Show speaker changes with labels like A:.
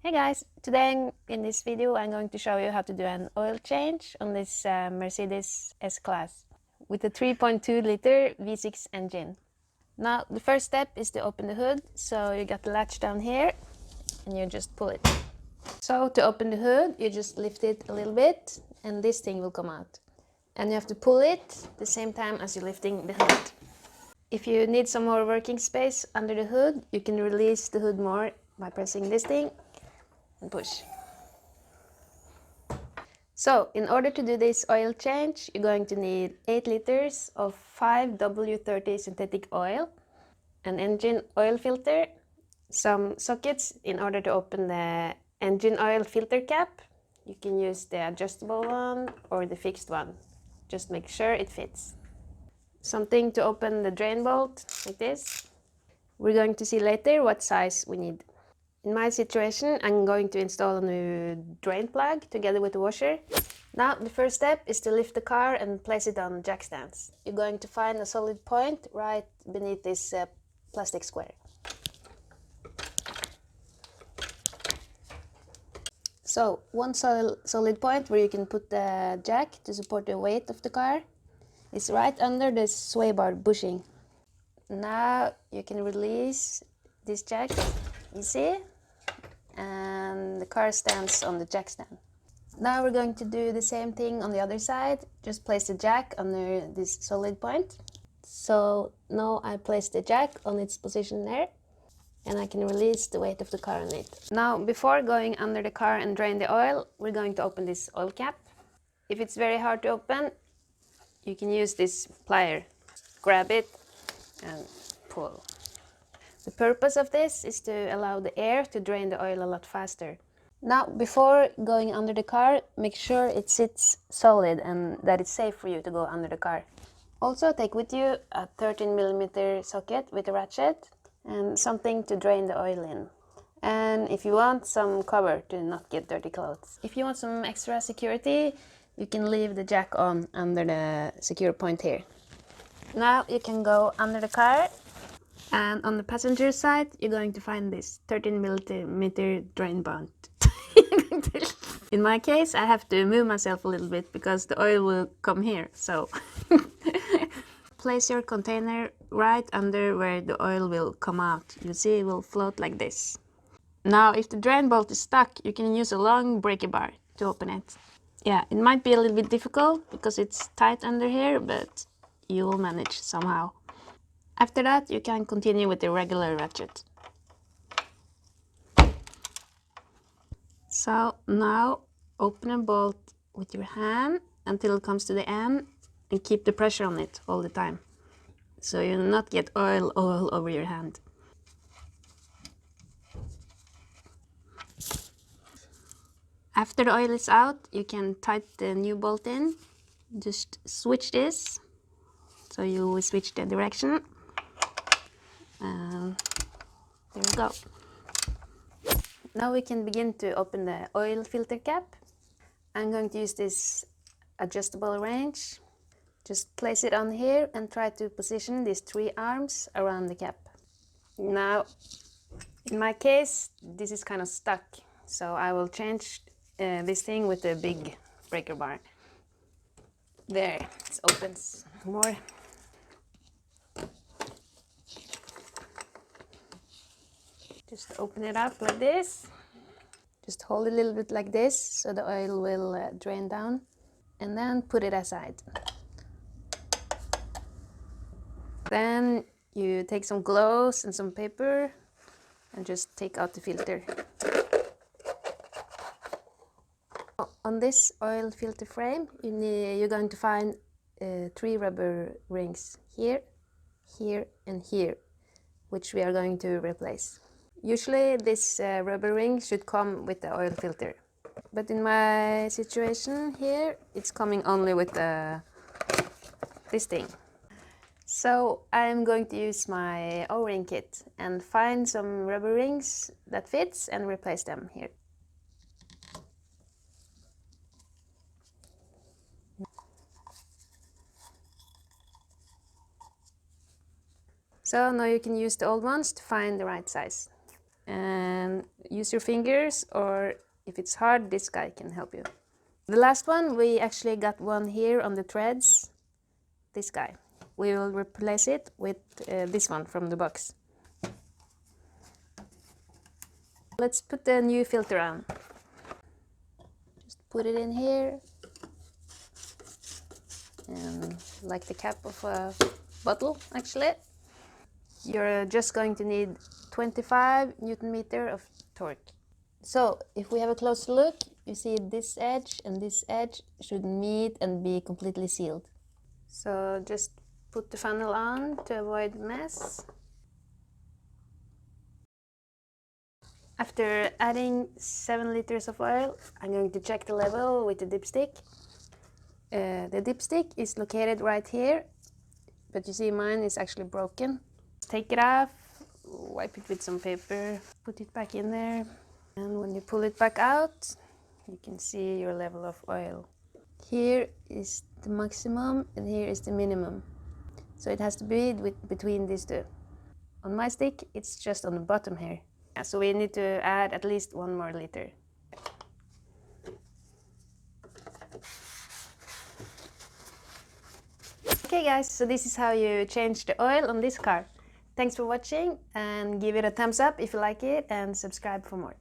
A: Hey guys, today in this video I'm going to show you how to do an oil change on this Mercedes S-Class with a 3.2 liter V6 engine. Now the first step is to open the hood, so you got the latch down here and you just pull it. So to open the hood you just lift it a little bit and this thing will come out. And you have to pull it the same time as you're lifting the hood. If you need some more working space under the hood, you can release the hood more by pressing this thing and push. So in order to do this oil change, you're going to need 8 liters of 5 W220 synthetic oil, an engine oil filter, some sockets in order to open the engine oil filter cap. You can use the adjustable one or the fixed one. Just make sure it fits. Something to open the drain bolt, like this. We're going to see later what size we need. In my situation, I'm going to install a new drain plug together with the washer. Now, the first step is to lift the car and place it on jack stands. You're going to find a solid point right beneath this plastic square. So, one solid point where you can put the jack to support the weight of the car is right under the sway bar bushing. Now, you can release this jack, easy, and the car stands on the jack stand. Now we're going to do the same thing on the other side. Just place the jack under this solid point. So now I place the jack on its position there and I can release the weight of the car on it. Now before going under the car and drain the oil, we're going to open this oil cap. If it's very hard to open, you can use this plier. Grab it and pull. The purpose of this is to allow the air to drain the oil a lot faster. Now, before going under the car, make sure it sits solid and that it's safe for you to go under the car. Also, take with you a 13mm socket with a ratchet and something to drain the oil in. And if you want, some cover to not get dirty clothes. If you want some extra security, you can leave the jack on under the secure point here. Now you can go under the car. And on the passenger side, you're going to find this 13mm drain bond. In my case, I have to move myself a little bit because the oil will come here, so place your container right under where the oil will come out. You see it will float like this. Now, if the drain bolt is stuck, you can use a long breaker bar to open it. Yeah, it might be a little bit difficult because it's tight under here, but you will manage somehow. After that, you can continue with the regular ratchet. So now open a bolt with your hand until it comes to the end and keep the pressure on it all the time, so you'll not get oil all over your hand. After the oil is out, you can tighten the new bolt in. Just switch this, so you will switch the direction. And there we go. Now we can begin to open the oil filter cap. I'm going to use this adjustable wrench. Just place it on here and try to position these 3 arms around the cap. Now, in my case, this is kind of stuck, so I will change this thing with a big breaker bar. There, it opens more. Just open it up like this. Just hold it a little bit like this so the oil will drain down, and then put it aside. Then you take some gloves and some paper and just take out the filter. On this oil filter frame, you're going to find 3 rubber rings here, here and here, which we are going to replace. Usually this rubber ring should come with the oil filter, but in my situation here, it's coming only with this thing. So I'm going to use my O-ring kit and find some rubber rings that fits and replace them here. So now you can use the old ones to find the right size. and use your fingers, or if it's hard, this guy can help you. The last one, we actually got one here on the threads, this guy. We will replace it with this one from the box. Let's put the new filter on. Just put it in here, and like the cap of a bottle actually. You're just going to need 25 Newton meter of torque. So if we have a close look, you see this edge and this edge should meet and be completely sealed. So just put the funnel on to avoid mess. After adding 7 liters of oil, I'm going to check the level with the dipstick. The dipstick is located right here, but you see mine is actually broken. Take it off, wipe it with some paper, put it back in there, and when you pull it back out, you can see your level of oil. Here is the maximum and here is the minimum. So it has to be between these two. On my stick, it's just on the bottom here. So we need to add at least 1 more liter. Okay guys, so this is how you change the oil on this car. Thanks for watching, and give it a thumbs up if you like it, and subscribe for more.